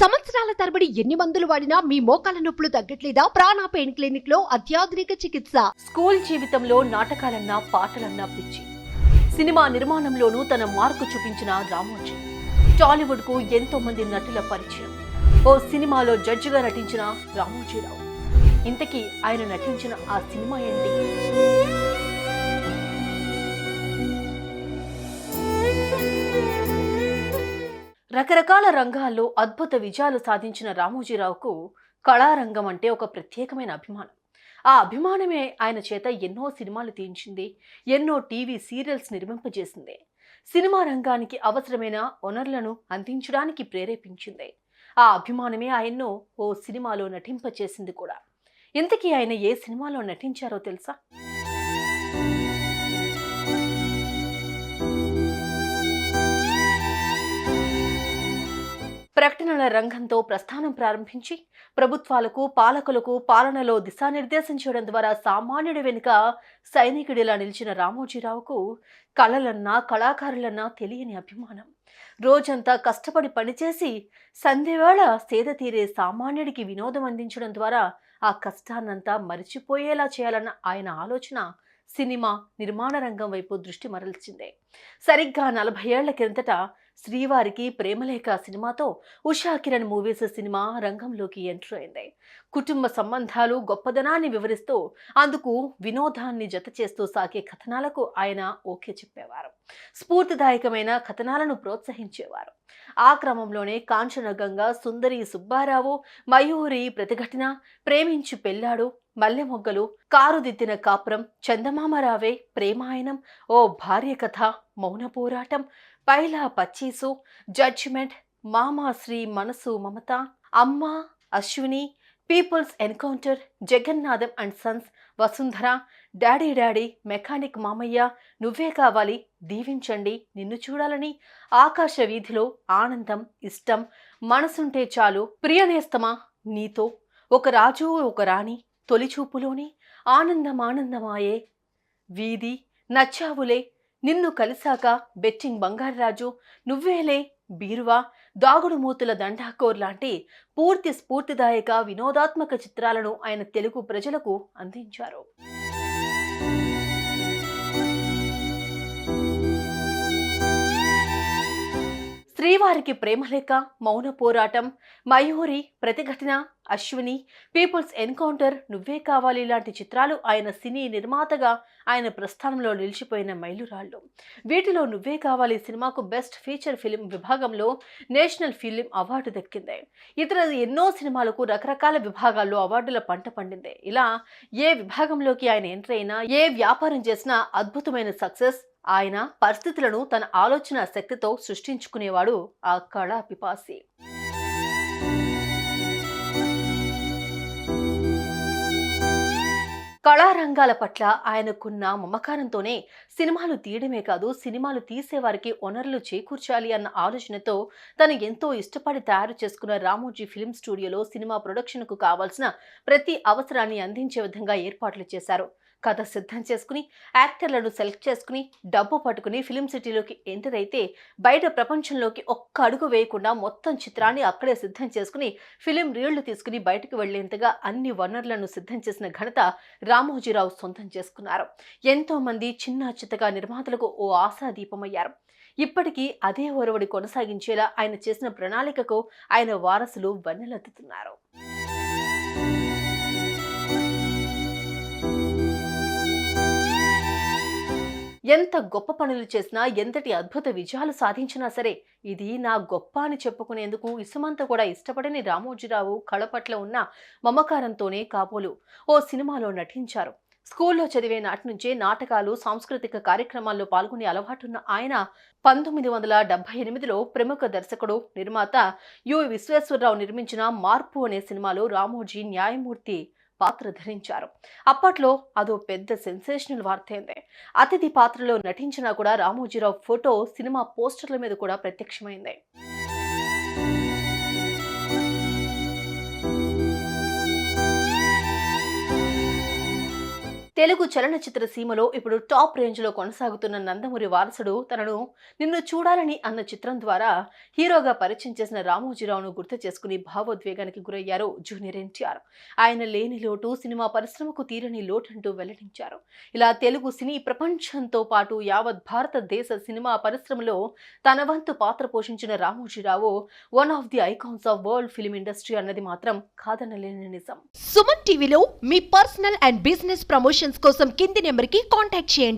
సంవత్సరాల తరబడి ఎన్ని మందులు వాడినా మీ మోకాల నొప్పులు తగ్గట్లేదా? ప్రాణ పెయిన్ క్లినిక్ లో అత్యాధునిక చికిత్స. స్కూల్ జీవితంలో నాటకాలన్నా పాటలన్నా పిచ్చి. సినిమా నిర్మాణంలోనూ తన మార్కు చూపించిన రామోజీ. టాలీవుడ్ కు ఎంతో మంది నటుల పరిచయం. ఓ సినిమాలో జడ్జిగా నటించిన రామోజీరావు. ఇంతకీ ఆయన నటించిన ఆ సినిమా ఏంటి? రకరకాల రంగాల్లో అద్భుత విజయాలు సాధించిన రామోజీరావుకు కళారంగం అంటే ఒక ప్రత్యేకమైన అభిమానం. ఆ అభిమానమే ఆయన చేత ఎన్నో సినిమాలు తీయించింది, ఎన్నో టీవీ సీరియల్స్ నిర్మింపజేసింది. సినిమా రంగానికి అవసరమైన వనరులను అందించడానికి ప్రేరేపించింది. ఆ అభిమానమే ఆయన్ను ఓ సినిమాలో నటింపచేసింది కూడా. ఇంతకీ ఆయన ఏ సినిమాలో నటించారో తెలుసా? ప్రకటనల రంగంతో ప్రస్థానం ప్రారంభించి ప్రభుత్వాలకు, పాలకులకు పాలనలో దిశానిర్దేశం చేయడం ద్వారా సామాన్యుడి వెనుక సైనికుడిలా నిలిచిన రామోజీరావుకు కళలన్నా, కళాకారులన్నా తెలియని అభిమానం. రోజంతా కష్టపడి పనిచేసి సంధ్యవేళ సేద తీరే సామాన్యుడికి వినోదం అందించడం ద్వారా ఆ కష్టాన్నంతా మరిచిపోయేలా చేయాలన్న ఆయన ఆలోచన సినిమా నిర్మాణ రంగం వైపు దృష్టి మరల్చింది. సరిగ్గా 40 ఏళ్ల కిందట శ్రీవారికి ప్రేమలేఖ సినిమాతో ఉషా కిరణ్ మూవీస్ సినిమా రంగంలోకి ఎంటర్ అయింది. కుటుంబ సంబంధాలు గొప్పదనాన్ని వివరిస్తూ అందుకు వినోదాన్ని జత చేస్తూ సాగే కథనాలకు ఆయన ఓకే చెప్పేవారు. స్ఫూర్తిదాయకమైన కథనాలను ప్రోత్సహించేవారు. ఆ క్రమంలోనే కాంచనగంగ, సుందరి సుబ్బారావు, మయూరి ప్రతిఘటన, ప్రేమించి పెళ్ళాడు, మల్లెమొగ్గలు, కారుదిద్దిన కాపురం, చందమామరావే, ప్రేమాయణం, ఓ భార్య కథ, మౌన పోరాటం, పైలా పచ్చీసు, జడ్జిమెంట్, మామా Shri Manasu Mamata, Amma, Ashwini, people's encounter, Jagannatham and sons, Vasundhara, daddy daddy, mechanic Mamayya, Nuvve కావాలి, దీవించండి, నిన్ను చూడాలని, ఆకాశ వీధిలో, ఆనందం, ఇష్టం, మనసుంటే చాలు, ప్రియనేస్తమా, నీతో, ఒక రాజు ఒక రాణి, తొలిచూపులోని, ఆనందం ఆనందమాయే, వీధి, నచ్చావులే, నిన్ను కలిసాక, బెట్టింగ్ బంగారరాజు, నువ్వేలే, బీరువా, దాగుడు మూతుల దండాకోర్ లాంటి పూర్తి స్ఫూర్తిదాయక వినోదాత్మక చిత్రాలను ఆయన తెలుగు ప్రజలకు అందించారు. శ్రీవారికి ప్రేమలేఖ, మౌన పోరాటం, మయూరి ప్రతిఘటన, అశ్విని, పీపుల్స్ ఎన్కౌంటర్, నువ్వే కావాలి లాంటి చిత్రాలు ఆయన సినీ నిర్మాతగా ఆయన ప్రస్థానంలో నిలిచిపోయిన మైలురాళ్లు. వీటిలో నువ్వే కావాలి సినిమాకు బెస్ట్ ఫీచర్ ఫిలిం విభాగంలో నేషనల్ ఫిలిం అవార్డు దక్కింది. ఇతర ఎన్నో సినిమాలకు రకరకాల విభాగాల్లో అవార్డుల పంట పండింది. ఇలా ఏ విభాగంలోకి ఆయన ఎంటర్ అయినా, ఏ వ్యాపారం చేసినా అద్భుతమైన సక్సెస్. ఆయన పరిస్థితులను తన ఆలోచన శక్తితో సృష్టించుకునేవాడు ఆ కళా పిపాసి. కళారంగాల పట్ల ఆయనకున్న మమకారంతోనే సినిమాలు తీయడమే కాదు, సినిమాలు తీసేవారికి వనరులు చేకూర్చాలి అన్న ఆలోచనతో తను ఎంతో ఇష్టపడి తయారు చేసుకున్న రామోజీ ఫిలిం స్టూడియోలో సినిమా ప్రొడక్షన్కు కావాల్సిన ప్రతి అవసరాన్ని అందించే విధంగా ఏర్పాట్లు చేశారు. కథ సిద్ధం చేసుకుని, యాక్టర్లను సెలెక్ట్ చేసుకుని, డబ్బు పట్టుకుని ఫిలిం సిటీలోకి ఎంటర్ అయితే బయట ప్రపంచంలోకి ఒక్క అడుగు వేయకుండా మొత్తం చిత్రాన్ని అక్కడే సిద్ధం చేసుకుని ఫిలిం రీళ్లు తీసుకుని బయటకు వెళ్లేంతగా అన్ని వనరులను సిద్ధం చేసిన ఘనత రామోజీరావు సొంతం చేసుకున్నారు. ఎంతో మంది చిన్న చిత్తగా నిర్మాతలకు ఓ ఆశాదీపమయ్యారు. ఇప్పటికీ అదే ఒరవడి కొనసాగించేలా ఆయన చేసిన ప్రణాళికకు ఆయన వారసులు వన్నెలెత్తుతున్నారు. ఎంత గొప్ప పనులు చేసినా, ఎంతటి అద్భుత విజయాలు సాధించినా సరే ఇది నా గొప్ప అని చెప్పుకునేందుకు ఇసుమంత కూడా ఇష్టపడని రామోజీరావు కళ పట్ల ఉన్న మమకారంతోనే కాబోలు ఓ సినిమాలో నటించారు. స్కూల్లో చదివే నాటి నుంచే నాటకాలు, సాంస్కృతిక కార్యక్రమాల్లో పాల్గొనే అలవాటున్న ఆయన 1978లో ప్రముఖ దర్శకుడు, నిర్మాత యు విశ్వేశ్వరరావు నిర్మించిన మార్పు అనే సినిమాలో రామోజీ న్యాయమూర్తి పాత్ర ధరించారు. అప్పట్లో అదో పెద్ద సెన్సేషనల్ వార్తైంది. అతిథి పాత్రలో నటించినా కూడా రామోజీరావు ఫోటో సినిమా పోస్టర్ల మీద కూడా ప్రత్యక్షమైంది. తెలుగు చలనచిత్ర సీమలో ఇప్పుడు టాప్ రేంజ్లో కొనసాగుతున్న నందమూరి వారసుడు తనను నిన్ను చూడాలని అన్న చిత్రం ద్వారా హీరోగా పరిచయం చేసిన రామోజీరావును గుర్తు చేసుకుని భావోద్వేగానికి గురయ్యారు జూనియర్ ఎన్టీఆర్. ఆయన లేని లోటు సినిమా పరిశ్రమకు తీరని లోటంటూ వెల్లడించారు. ఇలా తెలుగు సినీ ప్రపంచంతో పాటు యావత్ భారతదేశ సినిమా పరిశ్రమలో తన వంతు పాత్ర పోషించిన Ramoji Rao one of the icons of world film industry అన్నది మాత్రం కాదనలేని నిజం. సుమన్ టీవీలో మీ పర్సనల్ అండ్ బిజినెస్ ప్రమోషన్స్ కోసం కింది నెంబర్కి కాంటాక్ట్ చేయండి.